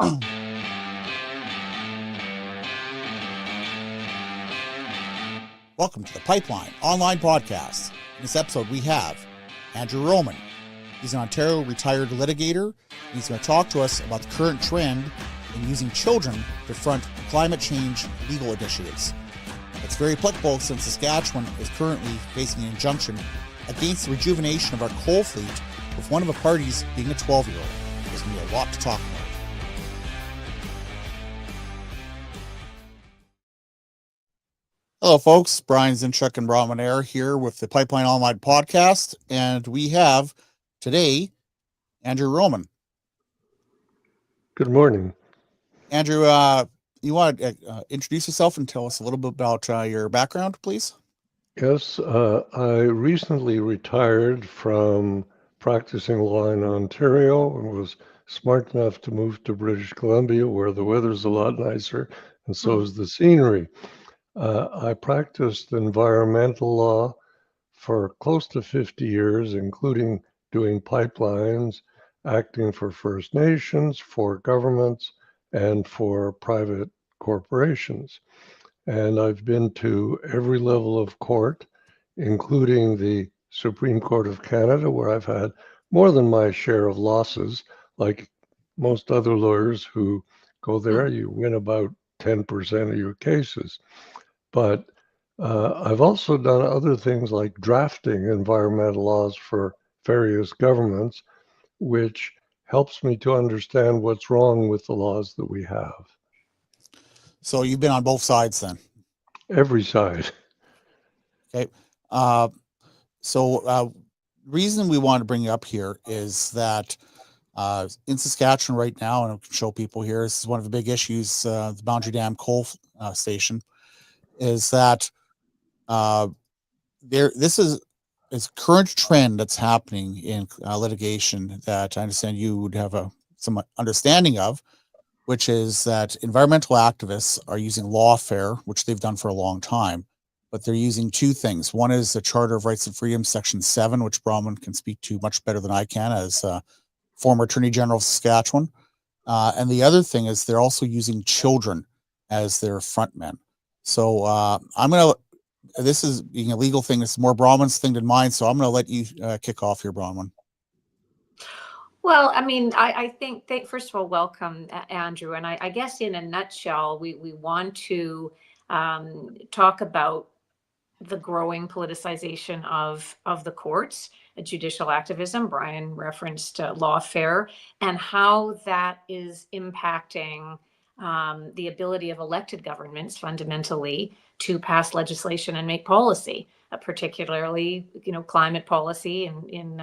Welcome to the Pipeline Online Podcast. In this episode, we have Andrew Roman. He's an Ontario retired litigator, and he's going to talk to us about the current trend in using children to front climate change legal initiatives. It's very applicable since Saskatchewan is currently facing an injunction against the rejuvenation of our coal fleet, with one of the parties being a 12-year-old. There's going to be a lot to talk about. Hello, folks. Brian Zinchuk and Brahman Air here with the Pipeline Online Podcast, and we have today Andrew Roman. Good morning. Andrew, you want to introduce yourself and tell us a little bit about your background, please? Yes, I recently retired from practicing law in Ontario and was smart enough to move to British Columbia, where the weather's a lot nicer and so is the scenery. I practiced environmental law for close to 50 years, including doing pipelines, acting for First Nations, for governments, and for private corporations. And I've been to every level of court, including the Supreme Court of Canada, where I've had more than my share of losses. Like most other lawyers who go there, you win about 10% of your cases. But I've also done other things like drafting environmental laws for various governments, which helps me to understand what's wrong with the laws that we have. So you've been on both sides then? Every side. Okay. Reason we want to bring you up here is that in Saskatchewan right now, and I can show people here, this is one of the big issues, the Boundary Dam coal station, is that this is current trend that's happening in litigation that I understand you would have some understanding of, which is that environmental activists are using lawfare, which they've done for a long time, but they're using two things. One is the Charter of Rights and Freedoms, Section 7, which Brahman can speak to much better than I can as former Attorney General of Saskatchewan. And the other thing is they're also using children as their frontmen. So this is being a legal thing. It's more Brahman's thing than mine. So I'm going to let you kick off here, Brahman. Well, I mean, I think, first of all, welcome, Andrew. And I guess in a nutshell, we want to talk about the growing politicization of the courts, judicial activism. Brian referenced lawfare, and how that is impacting the ability of elected governments fundamentally to pass legislation and make policy, particularly, climate policy in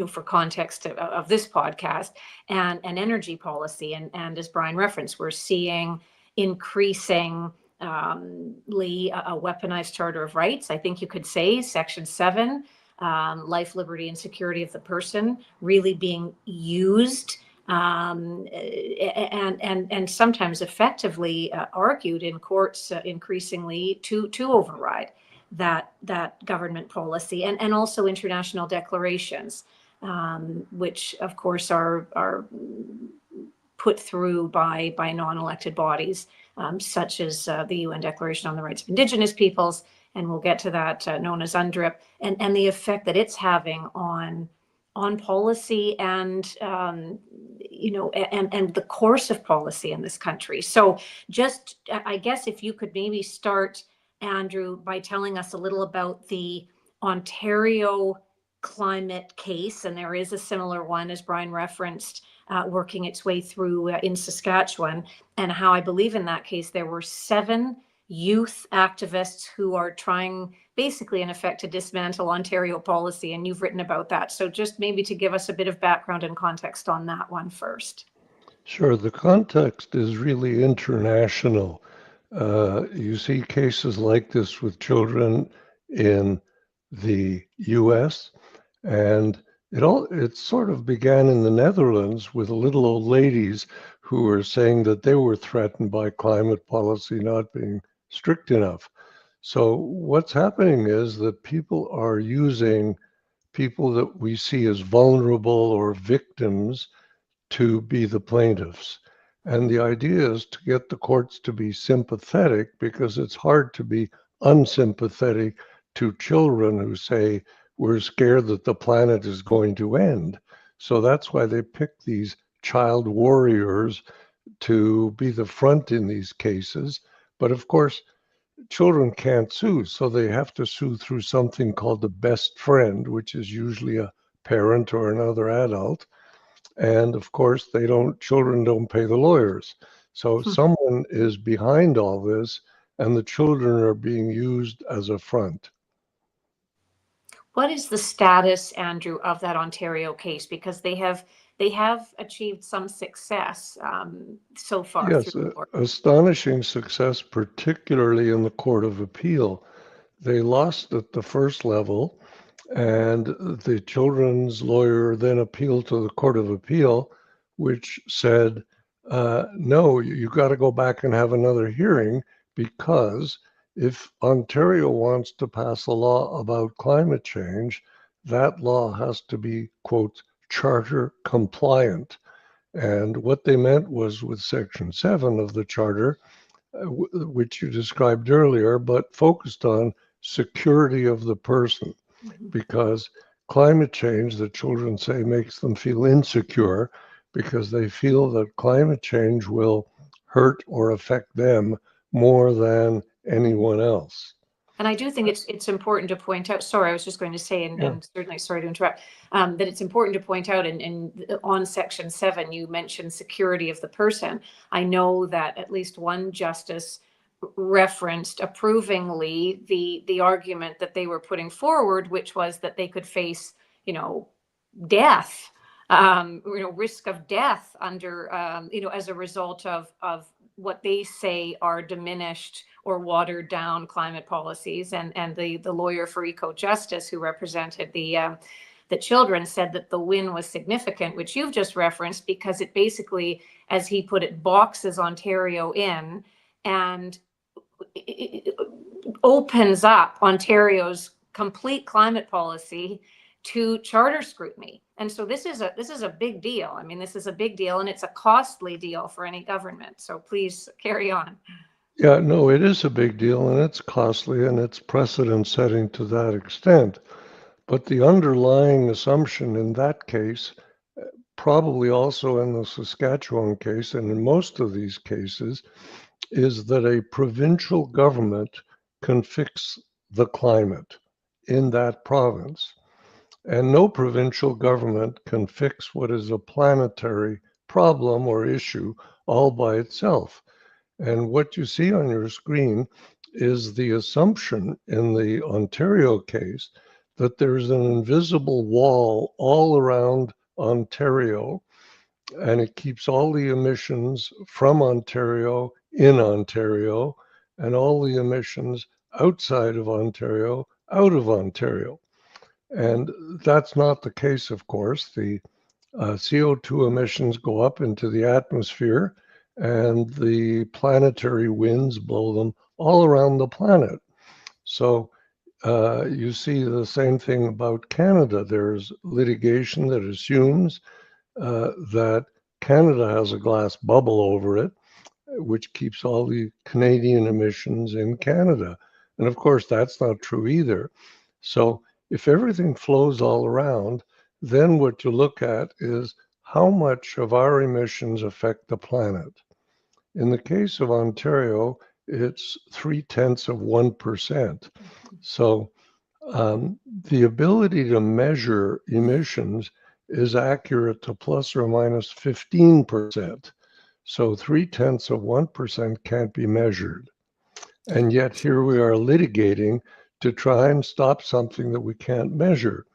for context of this podcast, and energy policy. And as Brian referenced, we're seeing increasingly a weaponized Charter of Rights. I think you could say Section 7, life, liberty, and security of the person, really being used and sometimes effectively argued in courts increasingly to override that government policy, and also international declarations, which of course are put through by non-elected bodies, such as the UN Declaration on the Rights of Indigenous Peoples, and we'll get to that, known as UNDRIP, and the effect that it's having on policy and and the course of policy in this country. So just, I guess, if you could maybe start, Andrew, by telling us a little about the Ontario climate case, and there is a similar one, as Brian referenced, working its way through in Saskatchewan, and how I believe in that case there were 7 youth activists who are trying basically in effect to dismantle Ontario policy, and you've written about that. So just maybe to give us a bit of background and context on that one first. Sure, the context is really international. You see cases like this with children in the US, and it sort of began in the Netherlands with little old ladies who were saying that they were threatened by climate policy not being strict enough. So what's happening is that people are using people that we see as vulnerable or victims to be the plaintiffs. And the idea is to get the courts to be sympathetic, because it's hard to be unsympathetic to children who say, we're scared that the planet is going to end. So that's why they pick these child warriors to be the front in these cases. But of course, children can't sue, so they have to sue through something called the best friend, which is usually a parent or another adult. And of course, children don't pay the lawyers. So someone is behind all this, and the children are being used as a front. What is the status, Andrew, of that Ontario case? Because they have achieved some success so far. Yes, astonishing success, particularly in the Court of Appeal. They lost at the first level, and the children's lawyer then appealed to the Court of Appeal, which said, no, you got to go back and have another hearing, because if Ontario wants to pass a law about climate change, that law has to be, quote, charter compliant. And what they meant was with Section 7 of the Charter, which you described earlier, but focused on security of the person, because climate change, the children say, makes them feel insecure because they feel that climate change will hurt or affect them more than anyone else. And I do think it's important to point out, sorry, I was just going to say, and certainly sorry to interrupt, that it's important to point out, and on Section 7, you mentioned security of the person. I know that at least one justice referenced approvingly the argument that they were putting forward, which was that they could face, death, risk of death under, as a result of what they say are diminished or watered down climate policies. And the lawyer for Eco Justice, who represented the children, said that the win was significant, which you've just referenced, because it basically, as he put it, boxes Ontario in and it opens up Ontario's complete climate policy to charter scrutiny. And so this is a big deal. I mean, this is a big deal, and it's a costly deal for any government. So please carry on. Yeah, no, it is a big deal, and it's costly, and it's precedent setting to that extent. But the underlying assumption in that case, probably also in the Saskatchewan case, and in most of these cases, is that a provincial government can fix the climate in that province. And no provincial government can fix what is a planetary problem or issue all by itself. And what you see on your screen is the assumption in the Ontario case that there's an invisible wall all around Ontario, and it keeps all the emissions from Ontario in Ontario, and all the emissions outside of Ontario out of Ontario. And that's not the case, of course. The CO2 emissions go up into the atmosphere, and the planetary winds blow them all around the planet. So you see the same thing about Canada. There's litigation that assumes that Canada has a glass bubble over it, which keeps all the Canadian emissions in Canada. And of course, that's not true either. So if everything flows all around, then what you look at is how much of our emissions affect the planet. In the case of Ontario, it's 0.3%. So the ability to measure emissions is accurate to plus or minus 15%. So 0.3% can't be measured. And yet here we are litigating to try and stop something that we can't measure.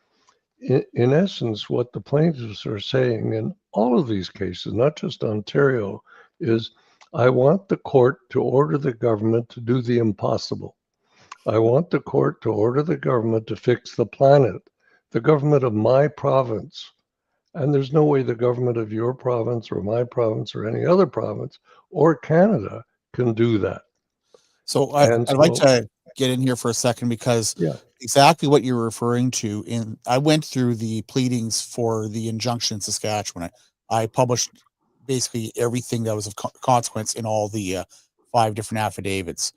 In essence, what the plaintiffs are saying in all of these cases, not just Ontario, is I want the court to order the government to do the impossible. I want the court to order the government to fix the planet, the government of my province. And there's no way the government of your province or my province or any other province or Canada can do that. So I'd like to get in here for a second, because exactly what you're referring to, I went through the pleadings for the injunction in Saskatchewan. I published basically everything that was of consequence in all the 5 different affidavits.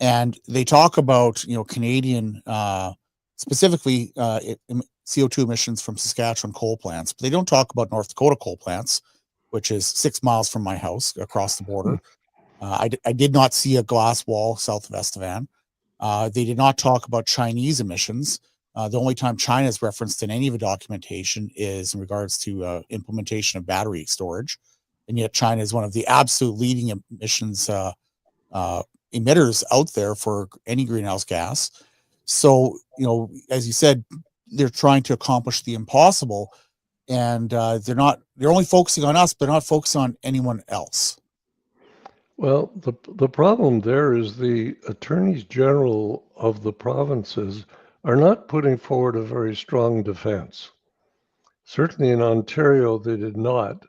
And they talk about, Canadian, specifically CO2 emissions from Saskatchewan coal plants, but they don't talk about North Dakota coal plants, which is 6 miles from my house across the border. I did not see a glass wall south of Estevan. They did not talk about Chinese emissions. The only time China is referenced in any of the documentation is in regards to implementation of battery storage. And yet China is one of the absolute leading emissions emitters out there for any greenhouse gas. So, as you said, they're trying to accomplish the impossible, and they're only focusing on us, but not focusing on anyone else. Well, the problem there is the attorneys general of the provinces are not putting forward a very strong defense. Certainly in Ontario, they did not.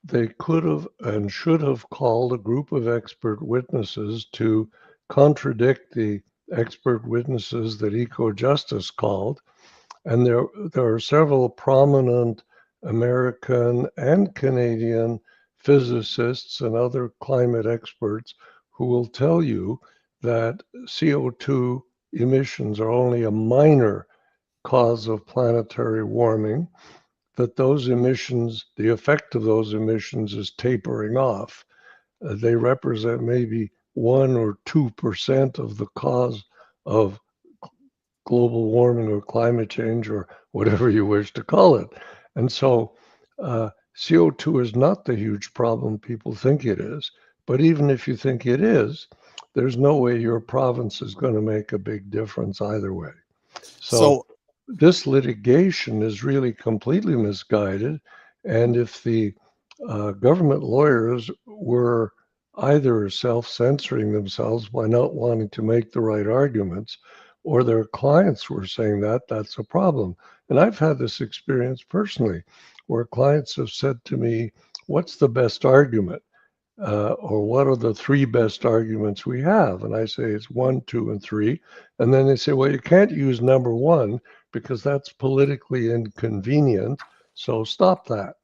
They could have and should have called a group of expert witnesses to contradict the expert witnesses that Eco-Justice called. And there are several prominent American and Canadian physicists and other climate experts who will tell you that CO2 emissions are only a minor cause of planetary warming, that those emissions, the effect of those emissions is tapering off. They represent maybe 1 or 2% of the cause of global warming or climate change or whatever you wish to call it. And so CO2 is not the huge problem people think it is. But even if you think it is, there's no way your province is going to make a big difference either way. So this litigation is really completely misguided. And if the government lawyers were either self-censoring themselves by not wanting to make the right arguments, or their clients were saying that, that's a problem. And I've had this experience personally, where clients have said to me, what's the best argument? Or what are the 3 best arguments we have? And I say it's 1, 2, and 3. And then they say, well, you can't use number 1 because that's politically inconvenient. So stop that.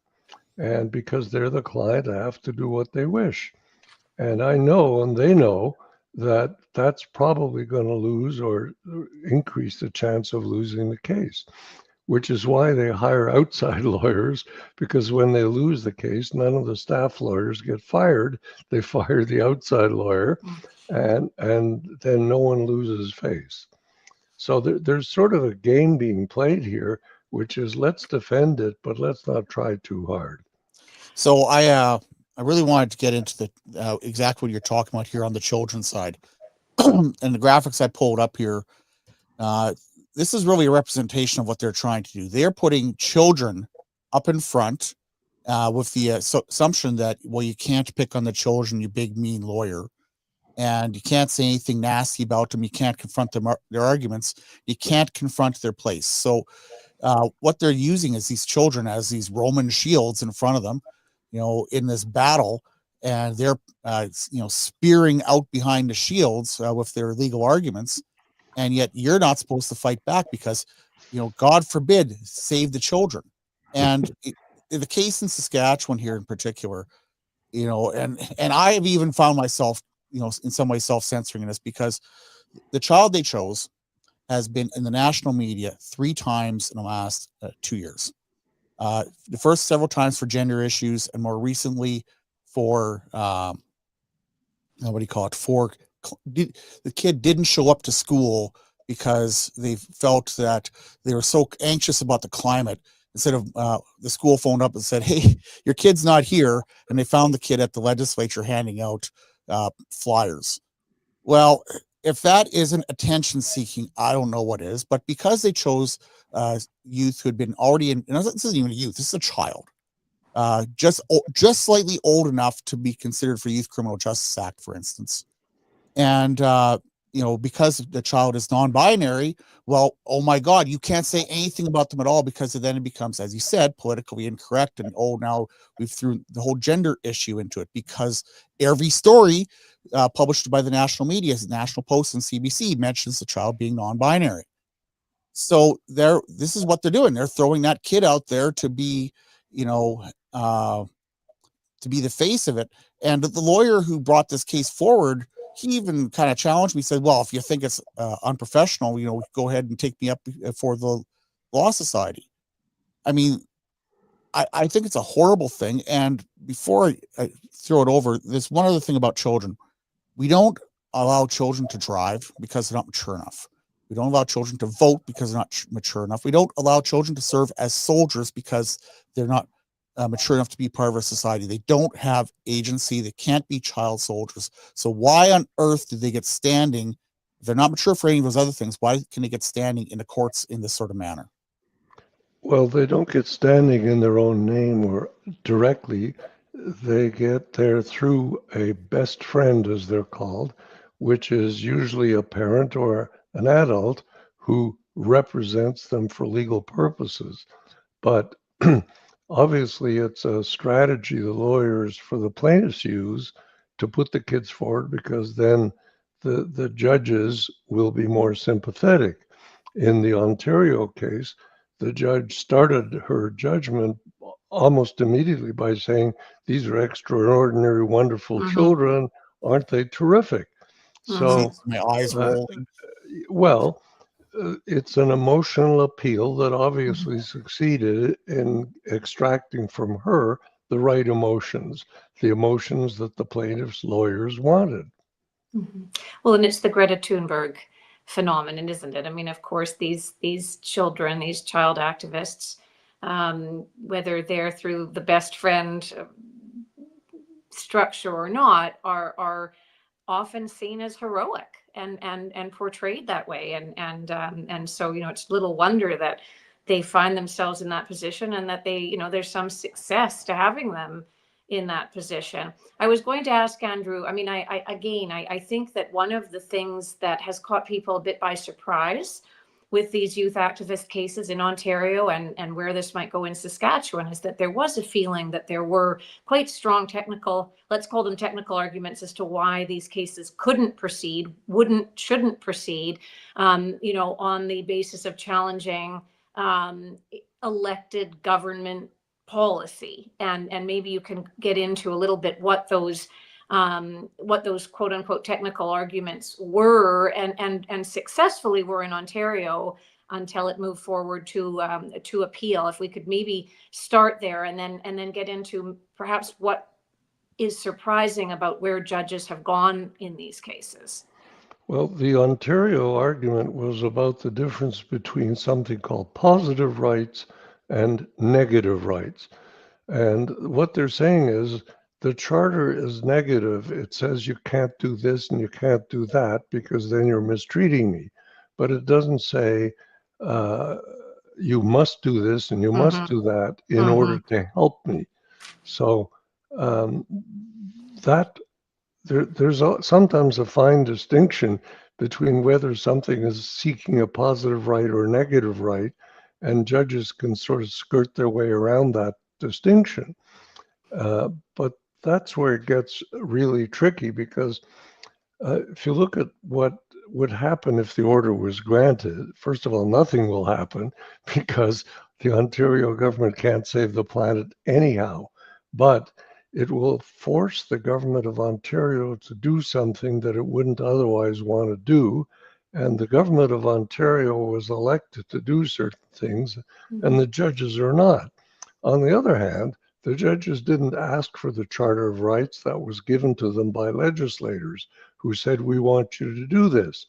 And because they're the client, I have to do what they wish. And I know, and they know, that that's probably going to lose or increase the chance of losing the case, which is why they hire outside lawyers, because when they lose the case, none of the staff lawyers get fired. They fire the outside lawyer, and then no one loses face. So there's sort of a game being played here, which is let's defend it, but let's not try too hard. So I really wanted to get into the exactly what you're talking about here on the children's side. And the graphics I pulled up here, this is really a representation of what they're trying to do. They're putting children up in front with the assumption that, well, you can't pick on the children, you big mean lawyer, and you can't say anything nasty about them. You can't confront their arguments. You can't confront their place. So what they're using is these children as these Roman shields in front of them, in this battle, and they're, spearing out behind the shields with their legal arguments. And yet you're not supposed to fight back because, God forbid, save the children. And the case in Saskatchewan here in particular, and I have even found myself, in some way self-censoring in this, because the child they chose has been in the national media 3 times in the last 2 years. The first several times for gender issues, and more recently for the kid didn't show up to school because they felt that they were so anxious about the climate. Instead of the school phoned up and said, hey, your kid's not here, and they found the kid at the legislature handing out flyers. Well, if that isn't attention seeking, I don't know what is. But because they chose youth who had been already in, this isn't even a youth, this is a child, just slightly old enough to be considered for Youth Criminal Justice Act, for instance. And because the child is non-binary, well, oh my God, you can't say anything about them at all, because then it becomes, as you said, politically incorrect. And now we've thrown the whole gender issue into it, because every story published by the national media, National Post and CBC, mentions the child being non-binary. So this is what they're doing. They're throwing that kid out there to be, to be the face of it. And the lawyer who brought this case forward, he even kind of challenged me, said, well, if you think it's unprofessional, go ahead and take me up for the Law Society. I mean, I think it's a horrible thing. And before I throw it over, there's one other thing about children. We don't allow children to drive because they're not mature enough. We don't allow children to vote because they're not mature enough. We don't allow children to serve as soldiers because they're not mature enough to be part of our society. They don't have agency. They can't be child soldiers. So why on earth do they get standing? If they're not mature for any of those other things, why can they get standing in the courts in this sort of manner? Well, they don't get standing in their own name or directly. They get there through a best friend, as they're called, which is usually a parent or an adult who represents them for legal purposes. But obviously, it's a strategy the lawyers for the plaintiffs use to put the kids forward, because then the judges will be more sympathetic. In the Ontario case, the judge started her judgment almost immediately by saying, these are extraordinary, wonderful children. Aren't they terrific? So, my eyes rolling. well, it's an emotional appeal that obviously succeeded in extracting from her the right emotions, the emotions that the plaintiff's lawyers wanted. Well, and it's the Greta Thunberg phenomenon, isn't it? I mean, of course, these children, these child activists, whether they're through the best friend structure or not, are often seen as heroic and portrayed that way. And so, it's little wonder that they find themselves in that position, and that they, there's some success to having them in that position. I was going to ask Andrew, I mean, I think that one of the things that has caught people a bit by surprise with these youth activist cases in Ontario and where this might go in Saskatchewan is that there was a feeling that there were quite strong technical, let's call them technical arguments as to why these cases couldn't proceed, shouldn't proceed, on the basis of challenging elected government policy. And maybe you can get into a little bit what those quote unquote technical arguments were and successfully were in Ontario until it moved forward to appeal. If we could maybe start there and then get into perhaps what is surprising about where judges have gone in these cases. Well, the Ontario argument was about the difference between something called positive rights and negative rights. And what they're saying is the charter is negative. It says you can't do this and you can't do that because then you're mistreating me. But it doesn't say you must do this and you must do that in order to help me. So there's sometimes a fine distinction between whether something is seeking a positive right or negative right, and judges can sort of skirt their way around that distinction. But that's where it gets really tricky, because if you look at what would happen if the order was granted, first of all, nothing will happen because the Ontario government can't save the planet anyhow. But it will force the government of Ontario to do something that it wouldn't otherwise want to do. And the government of Ontario was elected to do certain things, and the judges are not. On the other hand, the judges didn't ask for the Charter of Rights that was given to them by legislators who said, we want you to do this.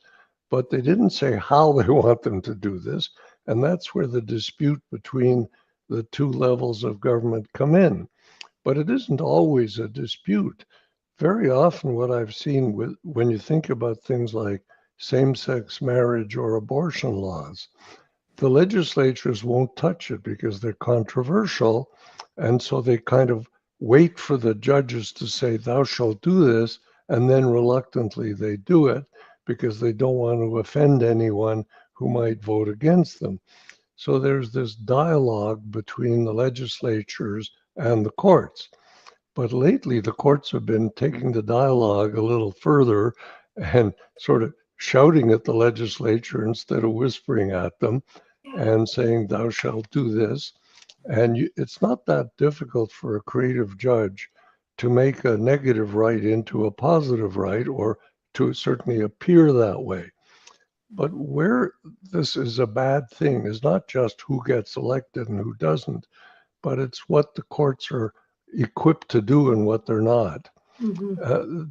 But they didn't say how they want them to do this. And that's where the dispute between the two levels of government come in. But it isn't always a dispute. Very often what I've seen when you think about things like same-sex marriage or abortion laws, the legislatures won't touch it because they're controversial. And so they kind of wait for the judges to say, thou shalt do this, and then reluctantly they do it because they don't want to offend anyone who might vote against them. So there's this dialogue between the legislatures and the courts. But lately, the courts have been taking the dialogue a little further and sort of shouting at the legislature instead of whispering at them and saying, thou shalt do this. And it's not that difficult for a creative judge to make a negative right into a positive right, or to certainly appear that way. But where this is a bad thing is not just who gets elected and who doesn't, but it's what the courts are equipped to do and what they're not.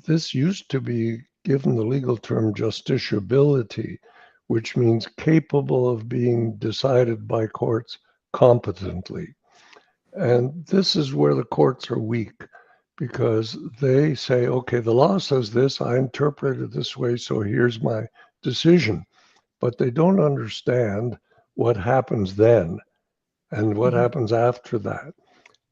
This used to be given the legal term justiciability, which means capable of being decided by courts competently. And this is where the courts are weak, because they say, okay, the law says this, I interpret it this way, so here's my decision. But they don't understand what happens then and what happens after that.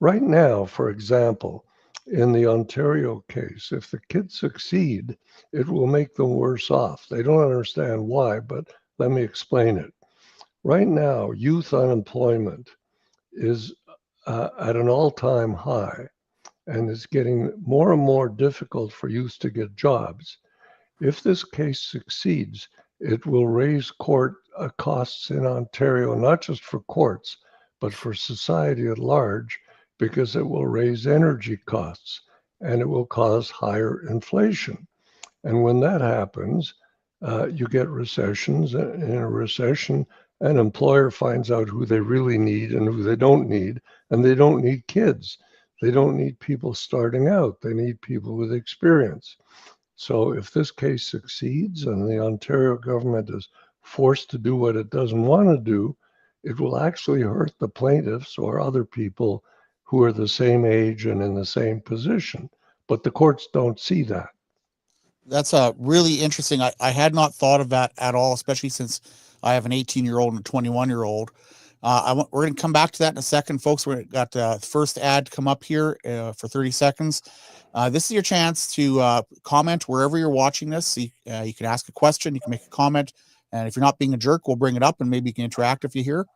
Right now, for example, in the Ontario case, if the kids succeed, it will make them worse off. They don't understand why, but let me explain it. Right now, youth unemployment is at an all-time high, and it's getting more and more difficult for youth to get jobs. If this case succeeds, it will raise court costs in Ontario, not just for courts, but for society at large, because it will raise energy costs and it will cause higher inflation. And when that happens, you get recessions. In a recession, an employer finds out who they really need and who they don't need, and they don't need kids. They don't need people starting out. They need people with experience. So if this case succeeds and the Ontario government is forced to do what it doesn't want to do, it will actually hurt the plaintiffs or other people who are the same age and in the same position. But the courts don't see that. That's really interesting. I had not thought of that at all, especially since I have an 18-year-old and a 21-year-old. We're going to come back to that in a second, folks. We've got the first ad come up here for 30 seconds. This is your chance to comment wherever you're watching this. So you can ask a question, you can make a comment, and if you're not being a jerk, we'll bring it up and maybe you can interact if you hear.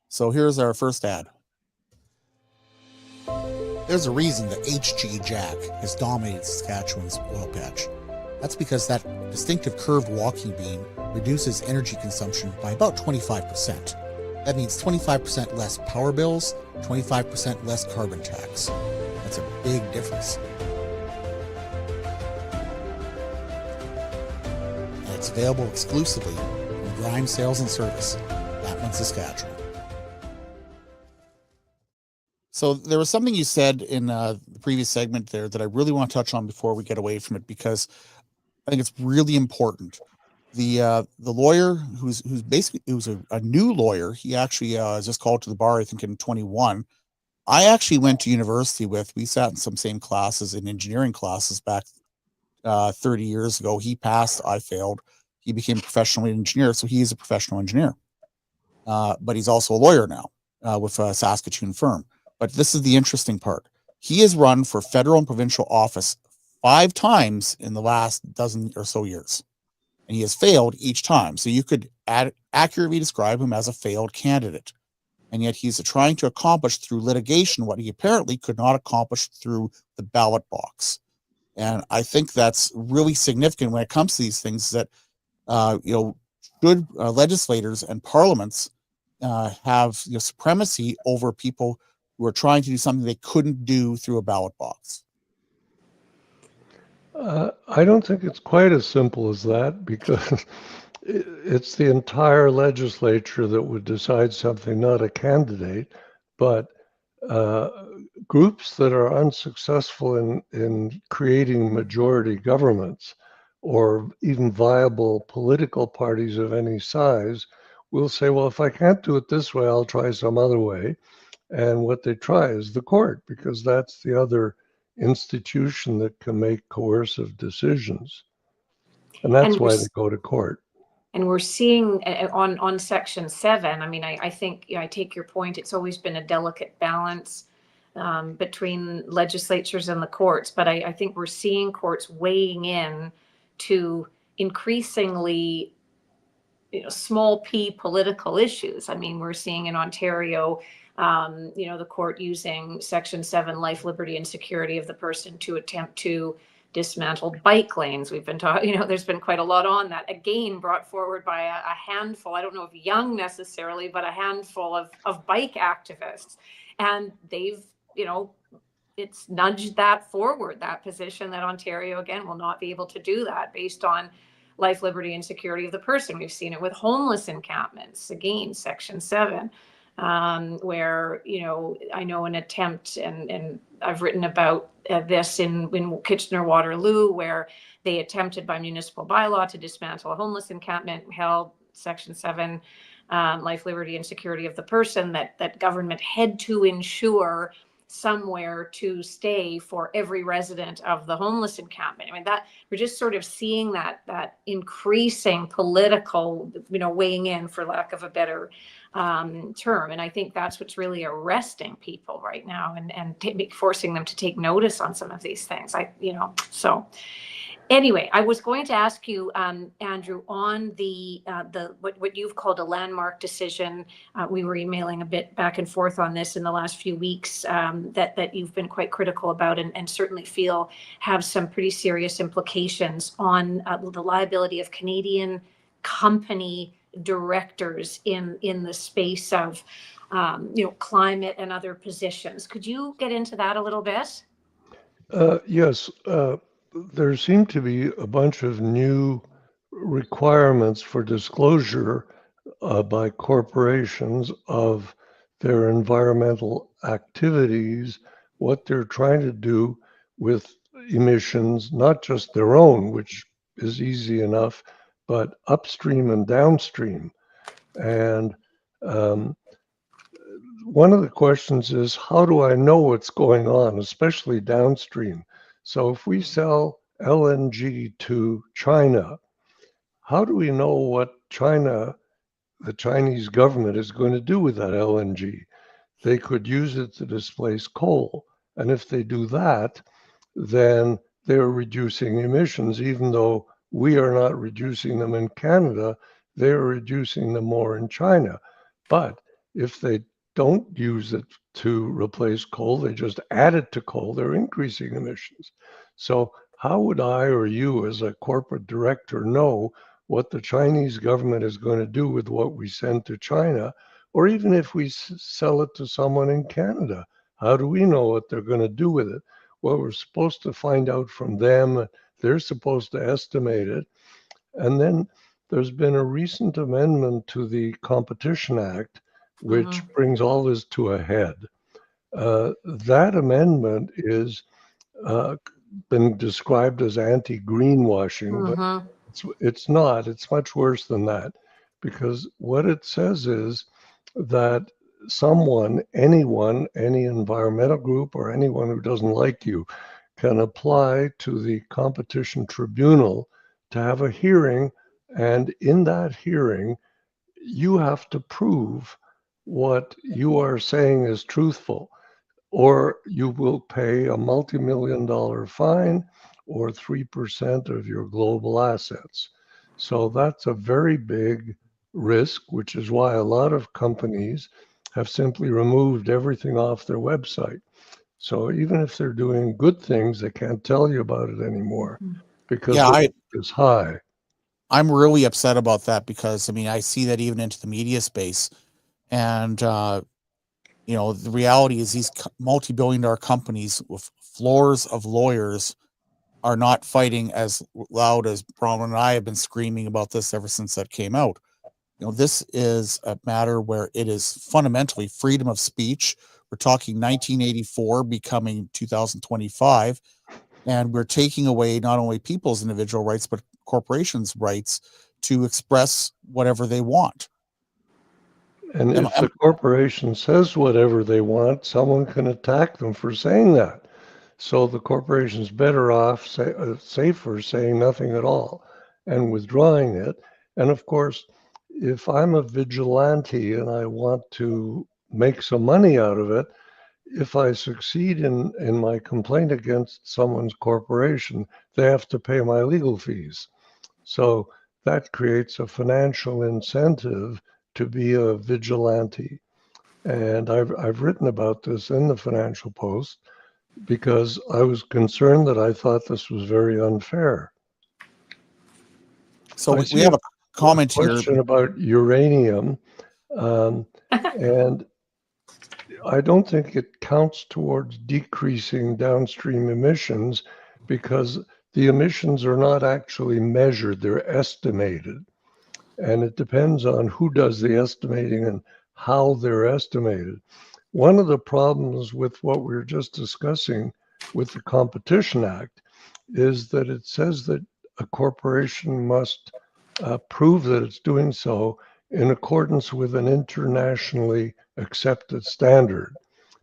So here's our first ad. There's a reason that HG Jack has dominated Saskatchewan's oil patch. That's because that distinctive curved walking beam reduces energy consumption by about 25%. That means 25% less power bills, 25% less carbon tax. That's a big difference. And it's available exclusively from Grimes Sales and Service, Batman, Saskatchewan. So there was something you said in the previous segment there that I really want to touch on before we get away from it, because I think it's really important. The lawyer who's a new lawyer, he actually is just called to the bar, I think in 21. I actually went to university with. We sat in some same classes, in engineering classes back 30 years ago. He passed, I failed. He became a professional engineer, so he is a professional engineer. But he's also a lawyer now with a Saskatoon firm. But this is the interesting part. He has run for federal and provincial office 5 times in the last dozen or so years, and he has failed each time. So you could accurately describe him as a failed candidate. And yet he's trying to accomplish through litigation what he apparently could not accomplish through the ballot box. And I think that's really significant when it comes to these things, that good legislators and parliaments have supremacy over people who are trying to do something they couldn't do through a ballot box. I don't think it's quite as simple as that, because it's the entire legislature that would decide something, not a candidate. But groups that are unsuccessful in creating majority governments, or even viable political parties of any size, will say, well, if I can't do it this way, I'll try some other way. And what they try is the court, because that's the other institution that can make coercive decisions. And that's why they go to court. And we're seeing on Section 7, I mean, I think, I take your point. It's always been a delicate balance between legislatures and the courts. But I think we're seeing courts weighing in to increasingly small p political issues. I mean, we're seeing in Ontario, the court using Section 7, life, liberty, and security of the person, to attempt to dismantle bike lanes. We've been talking, there's been quite a lot on that, again, brought forward by a handful, I don't know if young necessarily, but a handful of bike activists. And they've, it's nudged that forward, that position that Ontario, again, will not be able to do that based on life, liberty, and security of the person. We've seen it with homeless encampments, again, Section 7, where, I know an attempt, and I've written about this in Kitchener-Waterloo, where they attempted by municipal bylaw to dismantle a homeless encampment, held Section 7, life, liberty, and security of the person, that government had to ensure somewhere to stay for every resident of the homeless encampment. I mean, that we're just sort of seeing that increasing political, weighing in, for lack of a better term. And I think that's what's really arresting people right now, and forcing them to take notice on some of these things. So anyway, I was going to ask you, Andrew, on the what you've called a landmark decision. We were emailing a bit back and forth on this in the last few weeks, that you've been quite critical about, and certainly feel have some pretty serious implications on the liability of Canadian company directors in the space of climate and other positions. Could you get into that a little bit? Yes, there seem to be a bunch of new requirements for disclosure by corporations of their environmental activities, what they're trying to do with emissions, not just their own, which is easy enough, but upstream and downstream. And one of the questions is, how do I know what's going on, especially downstream? So if we sell LNG to China, how do we know what the Chinese government is going to do with that LNG? They could use it to displace coal. And if they do that, then they're reducing emissions, even though we are not reducing them in Canada, they're reducing them more in China. But if they don't use it to replace coal, they just add it to coal, they're increasing emissions. So how would I or you as a corporate director know what the Chinese government is going to do with what we send to China? Or even if we sell it to someone in Canada, how do we know what they're going to do with it? Well, we're supposed to find out from them. They're supposed to estimate it. And then there's been a recent amendment to the Competition Act, which brings all this to a head. That amendment is been described as anti-greenwashing, but it's not. It's much worse than that, because what it says is that anyone, any environmental group or anyone who doesn't like you can apply to the competition tribunal to have a hearing. And in that hearing, you have to prove what you are saying is truthful, or you will pay a multi-million-dollar fine or 3% of your global assets. So that's a very big risk, which is why a lot of companies have simply removed everything off their website. So even if they're doing good things, they can't tell you about it anymore because the risk is high. I'm really upset about that, because I see that even into the media space, and the reality is these multi-billion-dollar companies with floors of lawyers are not fighting as loud as Bronwyn and I have been screaming about this ever since that came out. This is a matter where it is fundamentally freedom of speech. We're talking 1984 becoming 2025, and we're taking away not only people's individual rights, but corporations' rights to express whatever they want. And if the corporation says whatever they want, someone can attack them for saying that. So the corporation's better off, safer, saying nothing at all and withdrawing it. And of course, if I'm a vigilante and I want to make some money out of it, if I succeed in my complaint against someone's corporation, they have to pay my legal fees. So that creates a financial incentive to be a vigilante. And I've written about this in the Financial Post because I was concerned that I thought this was very unfair. So we have a comment question here about uranium. And I don't think it counts towards decreasing downstream emissions because the emissions are not actually measured, they're estimated. And it depends on who does the estimating and how they're estimated. One of the problems with what we were just discussing with the Competition Act is that it says that a corporation must prove that it's doing so in accordance with an internationally accepted standard.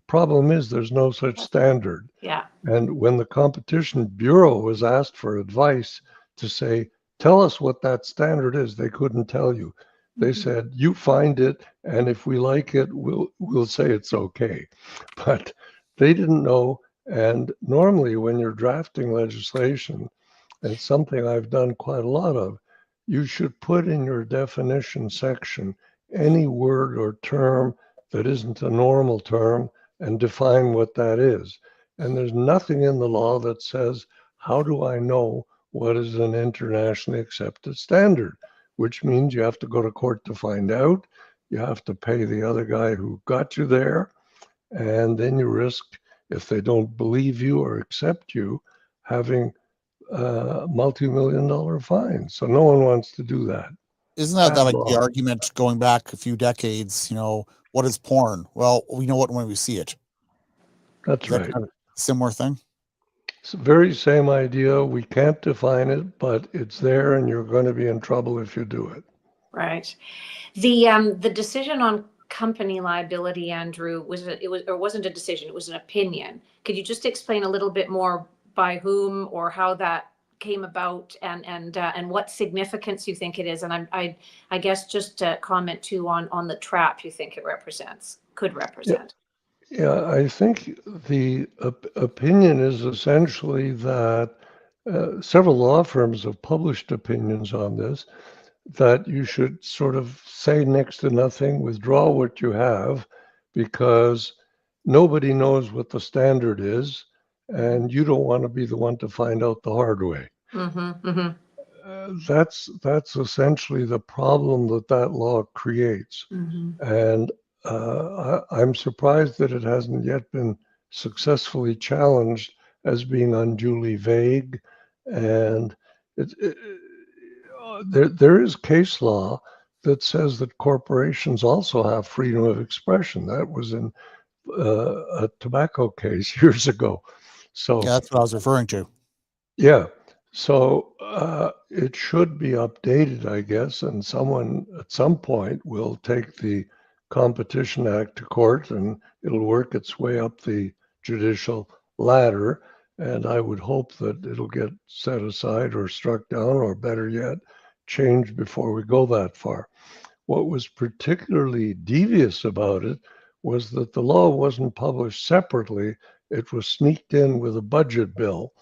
Problem is, there's no such standard. Yeah. And when the Competition Bureau was asked for advice to say, tell us what that standard is, they couldn't tell you. They said, you find it, and if we like it, we'll say it's okay. But they didn't know. And normally when you're drafting legislation, and it's something I've done quite a lot of, you should put in your definition section any word or term that isn't a normal term and define what that is. And there's nothing in the law that says, how do I know what is an internationally accepted standard? Which means you have to go to court to find out. You have to pay the other guy who got you there. And then you risk, if they don't believe you or accept you, having multi-million-dollar fines. So no one wants to do that. Isn't that Bad like the law. argument going back a few decades? What is porn? Well, we know it when we see it. That's Is that right. kind of a similar thing? It's the very same idea. We can't define it, but it's there, and you're going to be in trouble if you do it. Right. The decision on company liability, Andrew, wasn't a decision, it was an opinion. Could you just explain a little bit more by whom or how that came about and what significance you think it is? And I guess just a comment too on the trap you think it could represent. Yeah, I think the opinion is essentially that several law firms have published opinions on this, that you should sort of say next to nothing, withdraw what you have, because nobody knows what the standard is, and you don't want to be the one to find out the hard way. That's essentially the problem that law creates. And I'm surprised that it hasn't yet been successfully challenged as being unduly vague. And there is case law that says that corporations also have freedom of expression. That was in a tobacco case years ago. So Yeah, that's what I was referring to. yeah. So it should be updated, I guess, and someone at some point will take the Competition Act to court and it'll work its way up the judicial ladder. And I would hope that it'll get set aside or struck down, or better yet, changed before we go that far. What was particularly devious about it was that the law wasn't published separately. It was sneaked in with a budget bill,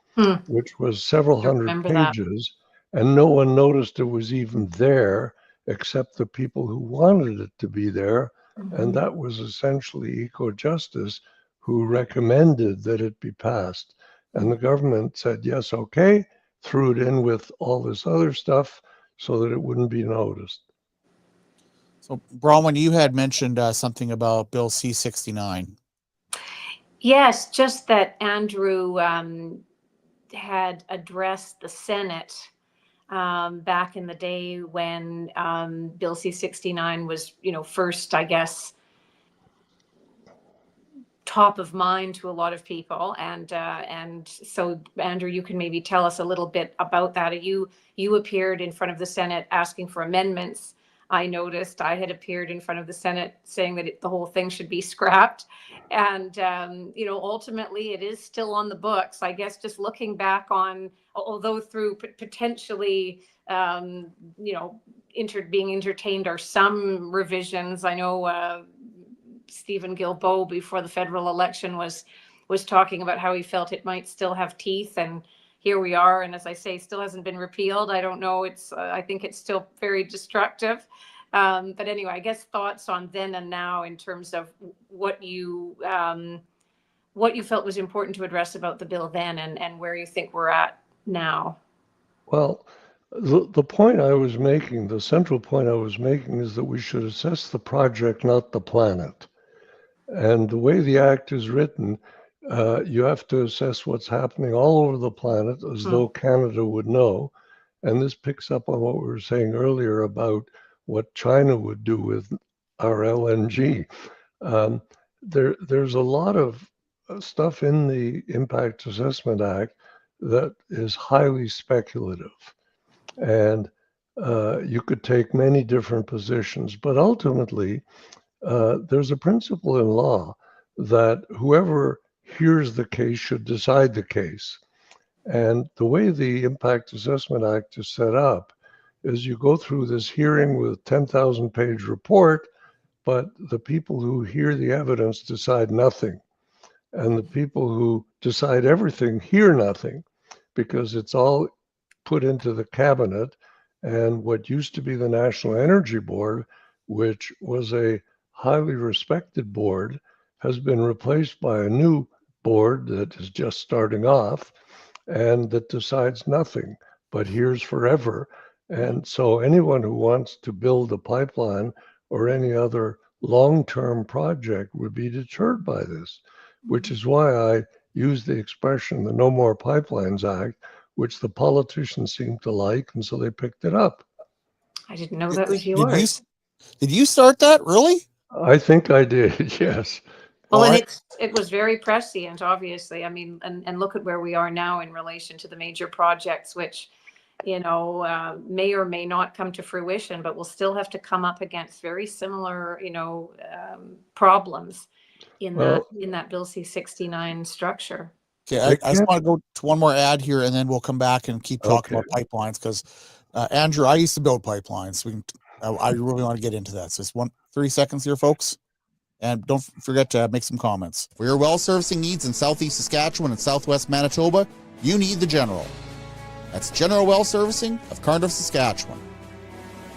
which was several hundred pages, and no one noticed it was even there except the people who wanted it to be there. And that was essentially Eco-Justice, who recommended that it be passed. And the government said, yes, okay, threw it in with all this other stuff so that it wouldn't be noticed. So, Bronwyn, you had mentioned something about Bill C-69. Yes, just that Andrew had addressed the Senate back in the day when Bill C-69 was, first, I guess, top of mind to a lot of people. And so, Andrew, you can maybe tell us a little bit about that. You appeared in front of the Senate asking for amendments. I noticed I had appeared in front of the Senate saying that the whole thing should be scrapped. And, ultimately it is still on the books. I guess just looking back on, although through potentially, being entertained are some revisions. I know Stephen Guilbeault before the federal election was talking about how he felt it might still have teeth, and here we are. And as I say, still hasn't been repealed. I don't know. I think it's still very destructive. But anyway, I guess thoughts on then and now in terms of what you felt was important to address about the bill then, and where you think we're at now. Well, the point I was making, the central point I was making, is that we should assess the project, not the planet. And the way the act is written, you have to assess what's happening all over the planet as though Canada would know. And this picks up on what we were saying earlier about what China would do with our LNG. There's a lot of stuff in the Impact Assessment Act that is highly speculative. And you could take many different positions, but ultimately, there's a principle in law that whoever hears the case should decide the case. And the way the Impact Assessment Act is set up is you go through this hearing with 10,000 page report, but the people who hear the evidence decide nothing. And the people who decide everything hear nothing because it's all put into the cabinet. And what used to be the National Energy Board, which was a highly respected board, has been replaced by a new board that is just starting off and that decides nothing but hears forever. And so anyone who wants to build a pipeline or any other long-term project would be deterred by this, which is why I use the expression the No More Pipelines Act, which the politicians seem to like, and so they picked it up. I didn't know that was Did yours. did you start that? Really? I think I did, yes. Well, All and right. it was very prescient, obviously. I mean, and look at where we are now in relation to the major projects, which, may or may not come to fruition, but we'll still have to come up against very similar, problems in Well, that Bill C-69 structure. Okay, they I just can't, want to go to one more ad here, and then we'll come back and keep talking okay. about pipelines because Andrew, I used to build pipelines. I really want to get into that. So just 30 seconds here, folks. And don't forget to make some comments. For your well servicing needs in southeast Saskatchewan and southwest Manitoba, you need the General. That's General Well Servicing of Cardiff, Saskatchewan.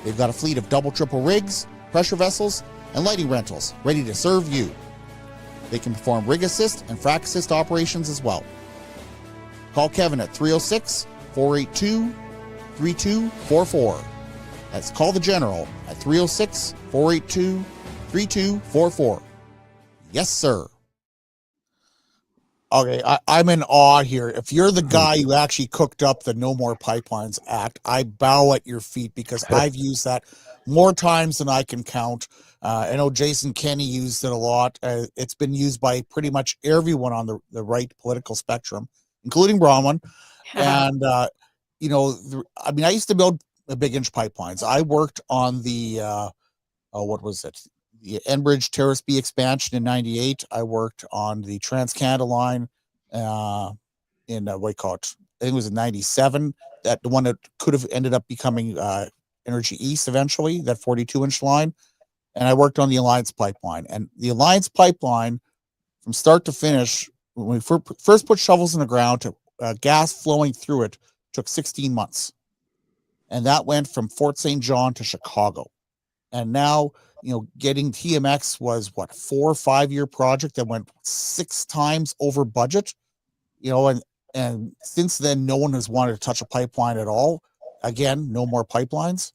They've got a fleet of double, triple rigs, pressure vessels, and lighting rentals ready to serve you. They can perform rig assist and frac assist operations as well. Call Kevin at 306-482-3244. That's Call the General at 306-482-3244. Yes, sir. Okay, I'm in awe here. If you're the guy who actually cooked up the No More Pipelines Act, I bow at your feet because I've used that more times than I can count. I know Jason Kenney used it a lot. It's been used by pretty much everyone on the right political spectrum, including Bronwyn. And, I used to build big inch pipelines. I worked on the, what was it? The Enbridge Terrace B expansion in 98. I worked on the Trans-Canada line in what do you call it? I think it was in 97. That the one that could have ended up becoming Energy East eventually, that 42-inch line. And I worked on the Alliance pipeline. And the Alliance pipeline, from start to finish, when we first put shovels in the ground to gas flowing through it, took 16 months. And that went from Fort St. John to Chicago. And now, getting TMX was 4 or 5 year project that went 6 times over budget, and since then, no one has wanted to touch a pipeline at all. Again, no more pipelines.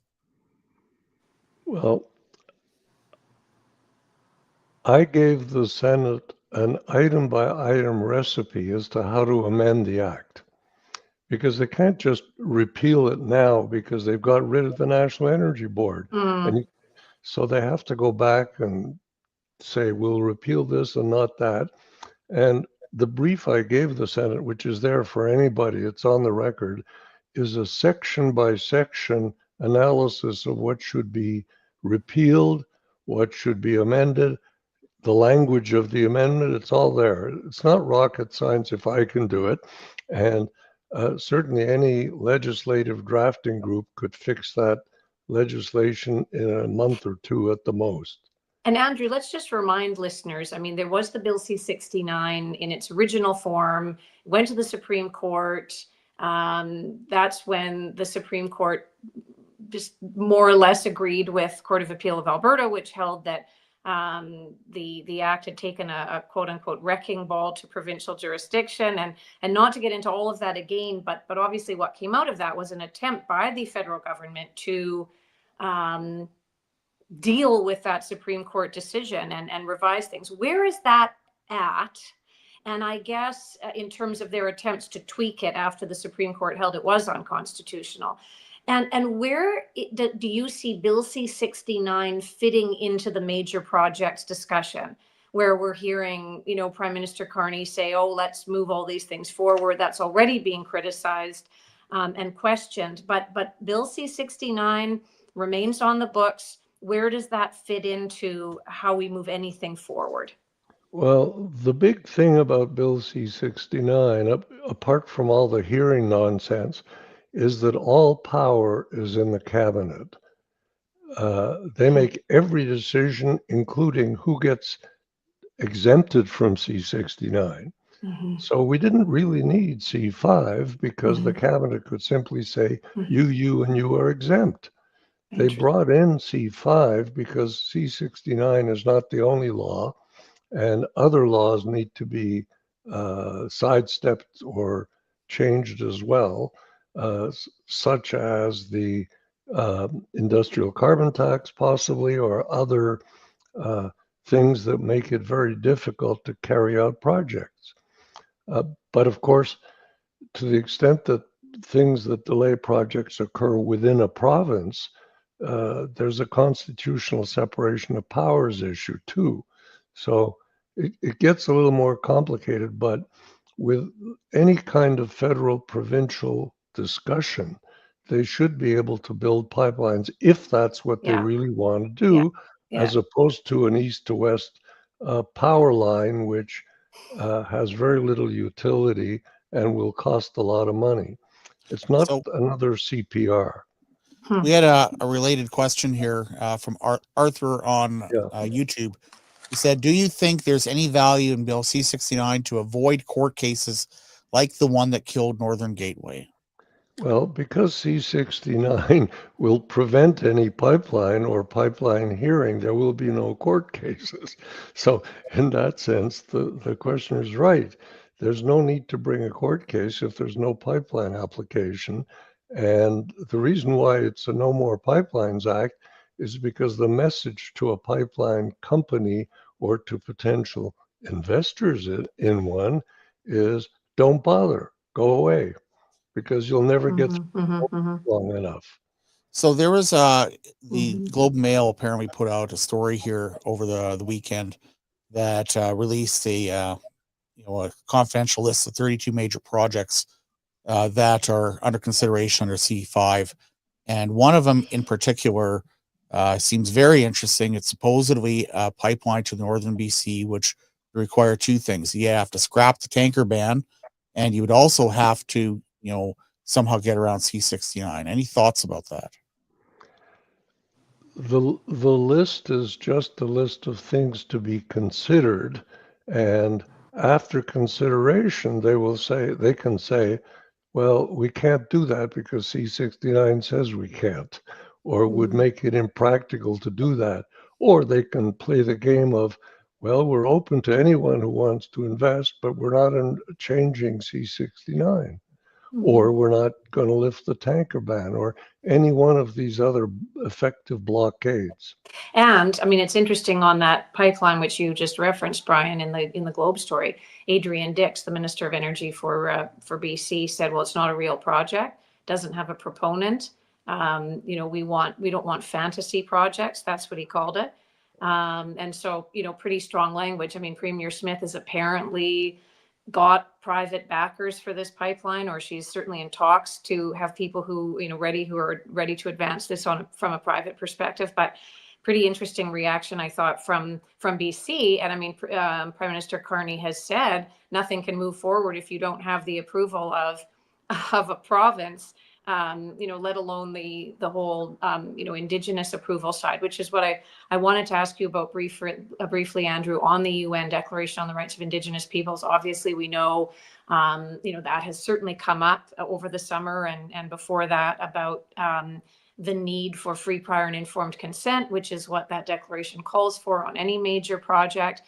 Well, I gave the Senate an item by item recipe as to how to amend the act because they can't just repeal it now because they've got rid of the National Energy Board. And so they have to go back and say, we'll repeal this and not that. And the brief I gave the Senate, which is there for anybody, it's on the record, is a section by section analysis of what should be repealed, what should be amended, the language of the amendment. It's all there. It's not rocket science if I can do it. And certainly any legislative drafting group could fix that legislation in a month or two at the most. And Andrew, let's just remind listeners, I mean, there was the Bill C-69 in its original form, went to the Supreme Court. That's when the Supreme Court just more or less agreed with Court of Appeal of Alberta, which held that the act had taken a quote unquote wrecking ball to provincial jurisdiction, and not to get into all of that again, but obviously what came out of that was an attempt by the federal government to deal with that Supreme Court decision and revise things. Where is that at? And I guess in terms of their attempts to tweak it after the Supreme Court held it was unconstitutional. And where do you see Bill C-69 fitting into the major projects discussion, where we're hearing, Prime Minister Carney say, oh, let's move all these things forward. That's already being criticized and questioned. But Bill C-69 remains on the books. Where does that fit into how we move anything forward? Well, the big thing about Bill C-69, apart from all the hearing nonsense, is that all power is in the cabinet. They make every decision, including who gets exempted from C-69. Mm-hmm. So we didn't really need C-5 because the cabinet could simply say, you, and you are exempt. They brought in C-5 because C-69 is not the only law, and other laws need to be sidestepped or changed as well, such as the industrial carbon tax possibly, or other things that make it very difficult to carry out projects. But of course, to the extent that things that delay projects occur within a province, there's a constitutional separation of powers issue too. So it gets a little more complicated, but with any kind of federal provincial discussion, they should be able to build pipelines if that's what they really want to do, as opposed to an east to west power line, which has very little utility and will cost a lot of money. It's not another CPR. We had a related question here from Arthur on YouTube. He said, do you think there's any value in Bill C-69 to avoid court cases like the one that killed Northern Gateway? Well, because C-69 will prevent any pipeline or pipeline hearing, there will be no court cases. So in that sense, the questioner is right. There's no need to bring a court case if there's no pipeline application. And the reason why it's a No More Pipelines Act is because the message to a pipeline company or to potential investors in one is don't bother, go away, because you'll never get long enough. So there was the Globe and Mail apparently put out a story here over the weekend that released a confidential list of 32 major projects that are under consideration under C5, and one of them in particular seems very interesting. It's supposedly a pipeline to northern BC, which require two things. You have to scrap the tanker ban, and you would also have to, somehow get around C-69. Any thoughts about that? The list is just a list of things to be considered, and after consideration, they can say, well, we can't do that because C-69 says we can't, or would make it impractical to do that. Or they can play the game of, well, we're open to anyone who wants to invest, but we're not changing C-69. Or we're not going to lift the tanker ban, or any one of these other effective blockades. And I mean, it's interesting on that pipeline, which you just referenced, Brian, in the Globe story. Adrian Dix, the Minister of Energy for BC, said, "Well, it's not a real project. Doesn't have a proponent. We don't want fantasy projects." That's what he called it. And so, pretty strong language. I mean, Premier Smith is apparently got private backers for this pipeline, or she's certainly in talks to have people who are ready to advance this from a private perspective. But pretty interesting reaction, I thought, from BC. And I mean, Prime Minister Carney has said nothing can move forward if you don't have the approval of a province. Let alone the whole, Indigenous approval side, which is what I wanted to ask you about briefly, Andrew, on the UN Declaration on the Rights of Indigenous Peoples. Obviously, we know, that has certainly come up over the summer and before that about the need for free, prior, and informed consent, which is what that declaration calls for on any major project.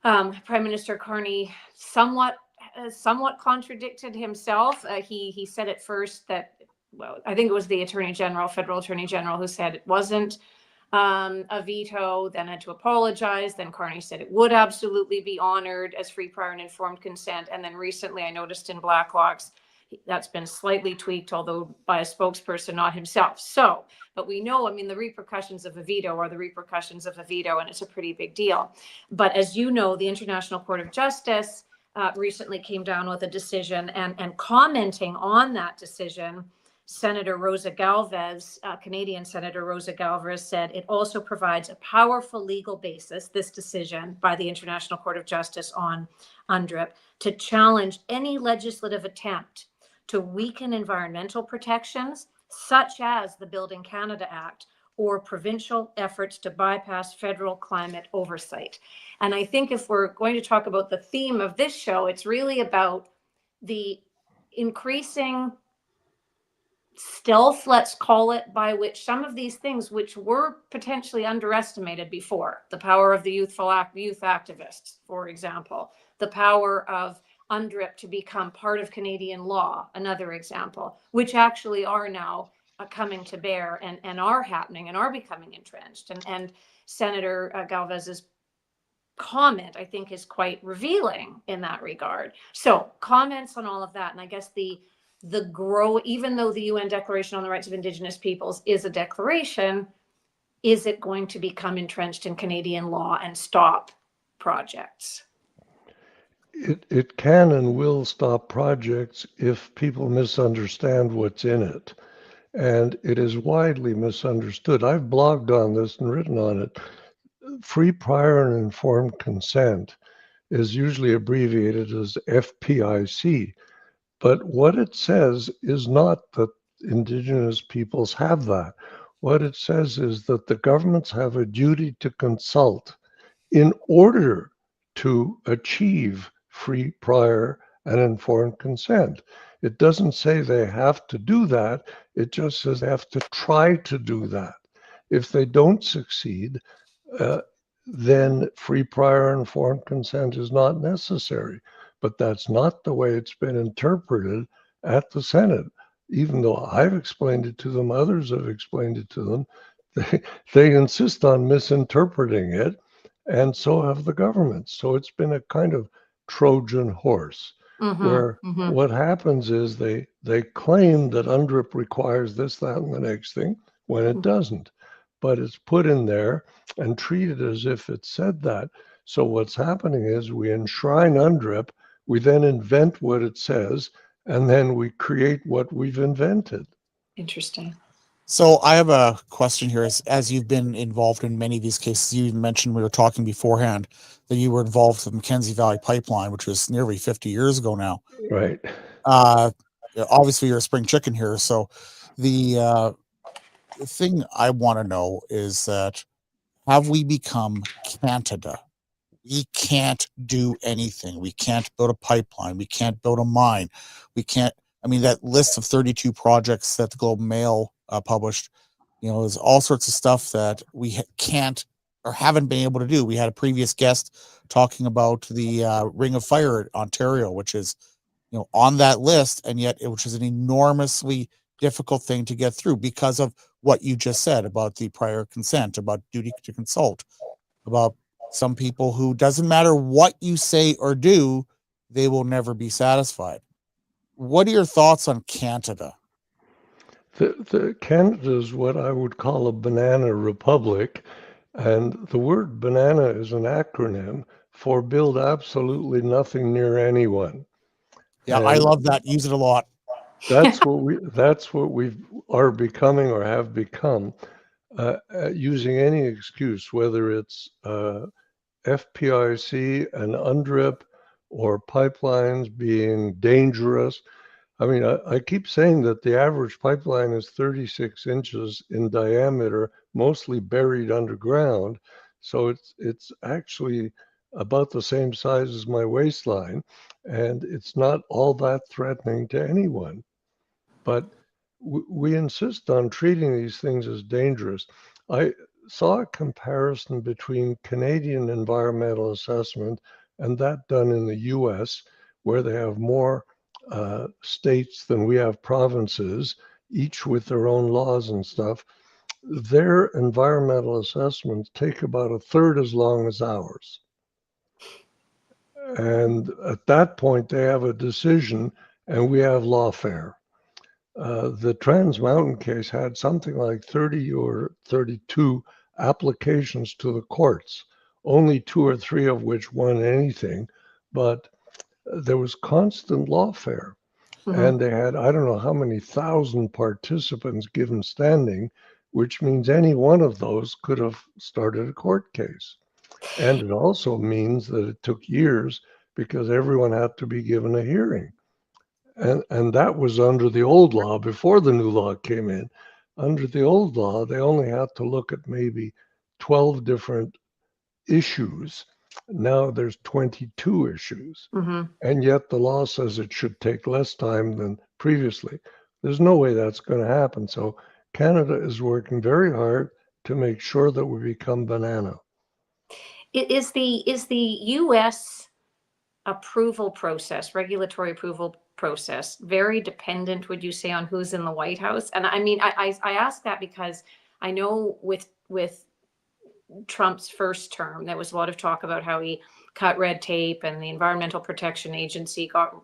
Prime Minister Carney somewhat contradicted himself. He said at first that, well, I think it was the Federal Attorney General, who said it wasn't a veto, then had to apologize. Then Carney said it would absolutely be honored as free, prior, and informed consent. And then recently I noticed in Blacklock's, that's been slightly tweaked, although by a spokesperson, not himself. So, but we know, I mean, the repercussions of a veto are the repercussions of a veto, and it's a pretty big deal. But as you know, the International Court of Justice recently came down with a decision, and commenting on that decision, Senator Rosa Galvez, Canadian Senator Rosa Galvez, said it also provides a powerful legal basis, this decision by the International Court of Justice on UNDRIP, to challenge any legislative attempt to weaken environmental protections, such as the Building Canada Act, or provincial efforts to bypass federal climate oversight. And I think if we're going to talk about the theme of this show, it's really about the increasing stealth, let's call it, by which some of these things, which were potentially underestimated before, the power of the youth activists, for example, the power of UNDRIP to become part of Canadian law, another example, which actually are now coming to bear and are happening and are becoming entrenched. And Senator Galvez's comment, I think, is quite revealing in that regard. So comments on all of that. And I guess the even though the UN Declaration on the Rights of Indigenous Peoples is a declaration, is it going to become entrenched in Canadian law and stop projects? It can and will stop projects if people misunderstand what's in it. And it is widely misunderstood. I've blogged on this and written on it. Free, prior, and informed consent is usually abbreviated as FPIC. But what it says is not that Indigenous peoples have that. What it says is that the governments have a duty to consult in order to achieve free, prior, and informed consent. It doesn't say they have to do that. It just says they have to try to do that. If they don't succeed, then free, prior, and informed consent is not necessary. But that's not the way it's been interpreted at the Senate. Even though I've explained it to them, others have explained it to them, they insist on misinterpreting it, and so have the governments. So it's been a kind of Trojan horse, where what happens is they claim that UNDRIP requires this, that, and the next thing, when it doesn't. But it's put in there and treated as if it said that. So what's happening is we enshrine UNDRIP, we then invent what it says, and then we create what we've invented. Interesting. So I have a question here. As you've been involved in many of these cases, you mentioned, we were talking beforehand, that you were involved with the Mackenzie Valley Pipeline, which was nearly 50 years ago now. Right. Obviously, you're a spring chicken here. So the thing I want to know is that, have we become Canada? We can't do anything. We can't build a pipeline. We can't build a mine. We can't. I mean, that list of 32 projects that the Globe and Mail published, there's all sorts of stuff that we can't or haven't been able to do. We had a previous guest talking about the Ring of Fire in Ontario, which is, on that list, and yet which is an enormously difficult thing to get through because of what you just said about the prior consent, about duty to consult, about some people who, doesn't matter what you say or do, they will never be satisfied. What are your thoughts on Canada? The Canada is what I would call a banana republic, and the word banana is an acronym for build absolutely nothing near anyone. Yeah, and I love that. Use it a lot. That's what we are becoming or have become, using any excuse, whether it's FPIC and UNDRIP or pipelines being dangerous. I mean, I keep saying that the average pipeline is 36 inches in diameter, mostly buried underground. So it's actually about the same size as my waistline, and it's not all that threatening to anyone. But we insist on treating these things as dangerous. I saw a comparison between Canadian environmental assessment and that done in the US, where they have more states than we have provinces, each with their own laws and stuff. their environmental assessments take about a third as long as ours. And at that point, they have a decision, and we have lawfare. The Trans Mountain case had something like 30 or 32 applications to the courts, only 2 or 3 of which won anything, but there was constant lawfare. And they had, I don't know how many thousand participants given standing, which means any one of those could have started a court case. And it also means that it took years because everyone had to be given a hearing. And that was under the old law before the new law came in. Under the old law, they only had to look at maybe 12 different issues. Now there's 22 issues. And yet the law says it should take less time than previously. There's no way that's going to happen. So Canada is working very hard to make sure that we become banana. Is the U.S. approval process, regulatory approval process, very dependent, would you say, on who's in the White House? And I mean, I ask that because I know with Trump's first term, there was a lot of talk about how he cut red tape and the Environmental Protection Agency got,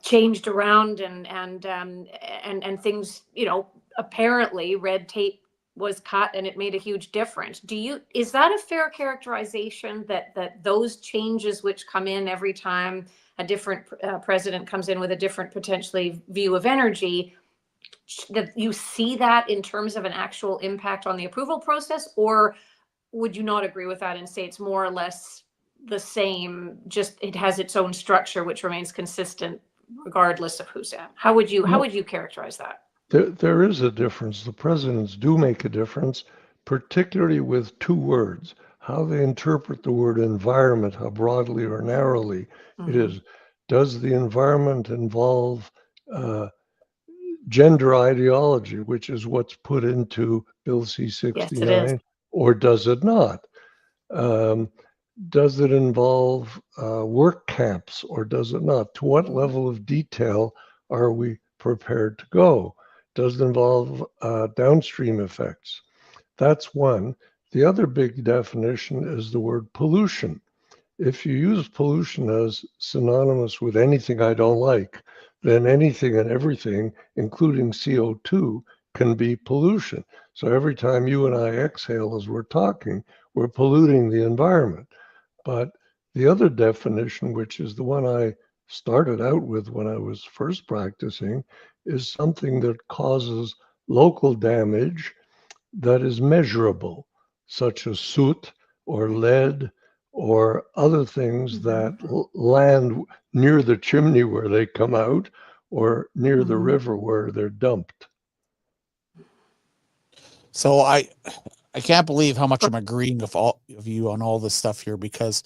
changed around and things, apparently red tape was cut and it made a huge difference. Is that a fair characterization that those changes which come in every time a different president comes in with a different potentially view of energy, that you see that in terms of an actual impact on the approval process? Or would you not agree with that and say it's more or less the same, just it has its own structure which remains consistent regardless of who's in? How would you characterize that? There is a difference. The presidents do make a difference, particularly with 2 words. How they interpret the word environment, how broadly or narrowly it is. Does the environment involve gender ideology, which is what's put into Bill C-69, Yes, it is. or does it not? Does it involve work camps, or does it not? To what level of detail are we prepared to go? Does it involve downstream effects? That's one. The other big definition is the word pollution. If you use pollution as synonymous with anything I don't like, then anything and everything, including CO2, can be pollution. So every time you and I exhale as we're talking, we're polluting the environment. But the other definition, which is the one I started out with when I was first practicing, is something that causes local damage that is measurable, such as soot or lead or other things that land near the chimney where they come out or near the river where they're dumped. So I can't believe how much I'm agreeing with all of you on all this stuff here, because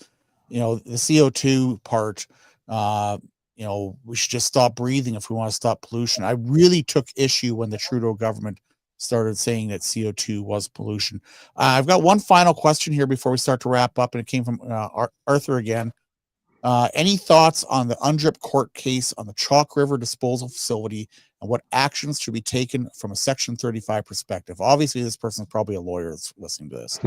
the CO2 part, we should just stop breathing if we want to stop pollution. I really took issue when the Trudeau government started saying that CO2 was pollution. I've got one final question here before we start to wrap up, and it came from Arthur again. Any thoughts on the UNDRIP court case on the Chalk River disposal facility and what actions should be taken from a Section 35 perspective? Obviously, this person is probably a lawyer that's listening to this.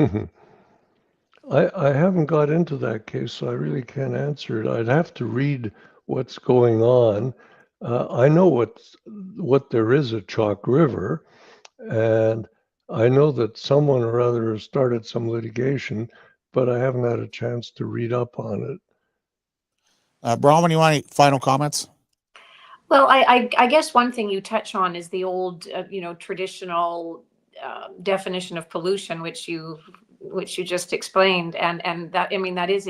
I haven't got into that case, so I really can't answer it. I'd have to read what's going on. I know what there is at Chalk River, and I know that someone or other has started some litigation, but I haven't had a chance to read up on it. Bronwyn, you want any final comments? Well, I guess one thing you touch on is the old, traditional definition of pollution, which you just explained, and that, I mean, that is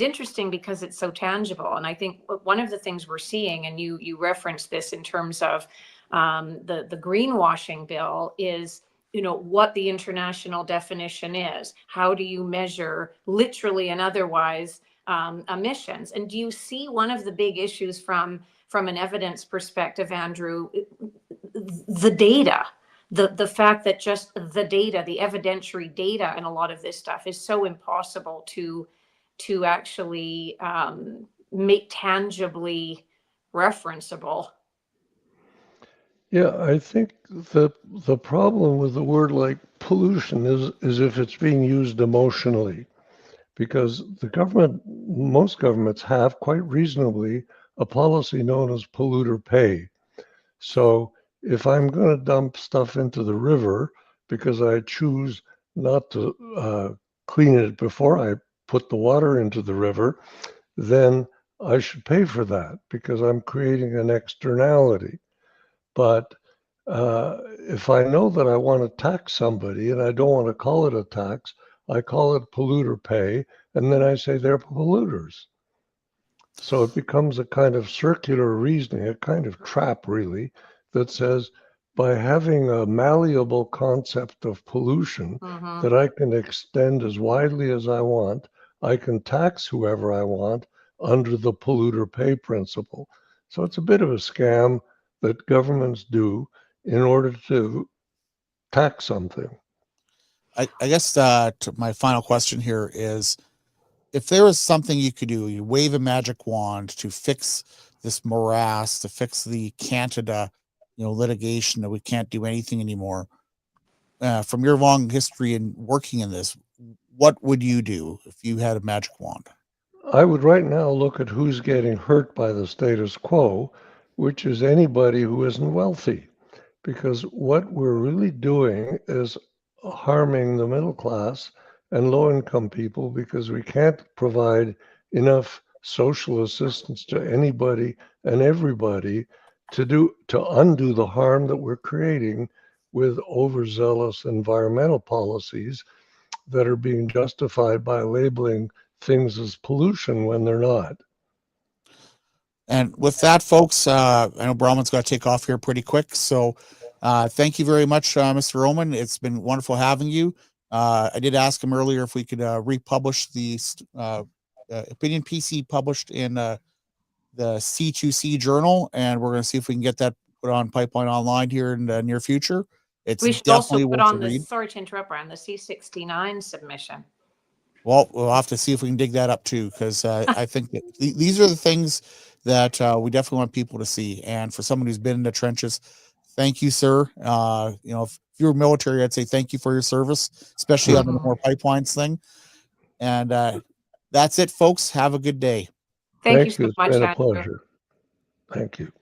interesting because it's so tangible. And I think one of the things we're seeing, and you referenced this in terms of the greenwashing bill, is what the international definition is. How do you measure literally and otherwise emissions? And do you see one of the big issues from an evidence perspective, Andrew, the data, the fact that just the data, the evidentiary data and a lot of this stuff is so impossible to actually make tangibly referenceable? Yeah, I think the problem with the word like pollution is if it's being used emotionally, because most governments have quite reasonably a policy known as polluter pay. So if I'm going to dump stuff into the river because I choose not to clean it before I put the water into the river, then I should pay for that because I'm creating an externality. But if I know that I want to tax somebody and I don't want to call it a tax, I call it polluter pay, and then I say they're polluters. So it becomes a kind of circular reasoning, a kind of trap, really, that says by having a malleable concept of pollution Mhm. that I can extend as widely as I want, I can tax whoever I want under the polluter pay principle. So it's a bit of a scam that governments do in order to tax something. I guess my final question here is, if there was something you could do, you wave a magic wand to fix this morass, to fix the Canada, litigation that we can't do anything anymore. From your long history in working in this, what would you do if you had a magic wand? I would right now look at who's getting hurt by the status quo, which is anybody who isn't wealthy. Because what we're really doing is harming the middle class and low income people because we can't provide enough social assistance to anybody and everybody to undo the harm that we're creating with overzealous environmental policies that are being justified by labeling things as pollution when they're not. And with that, folks, I know Brahman's got to take off here pretty quick. So thank you very much, Mr. Roman. It's been wonderful having you. I did ask him earlier if we could republish the opinion piece he published in the C2C journal, and we're going to see if we can get that put on Pipeline Online here in the near future. It's We should also definitely put worth a on the, read. sorry to interrupt, Brian, the C69 submission. Well, we'll have to see if we can dig that up too, because I think that these are the things that we definitely want people to see. And for someone who's been in the trenches, thank you, sir. If you were military, I'd say thank you for your service, especially on the more pipelines thing. And that's it, folks. Have a good day. Thank you Thank you. so It's much, been a Andrew. pleasure. Thank you.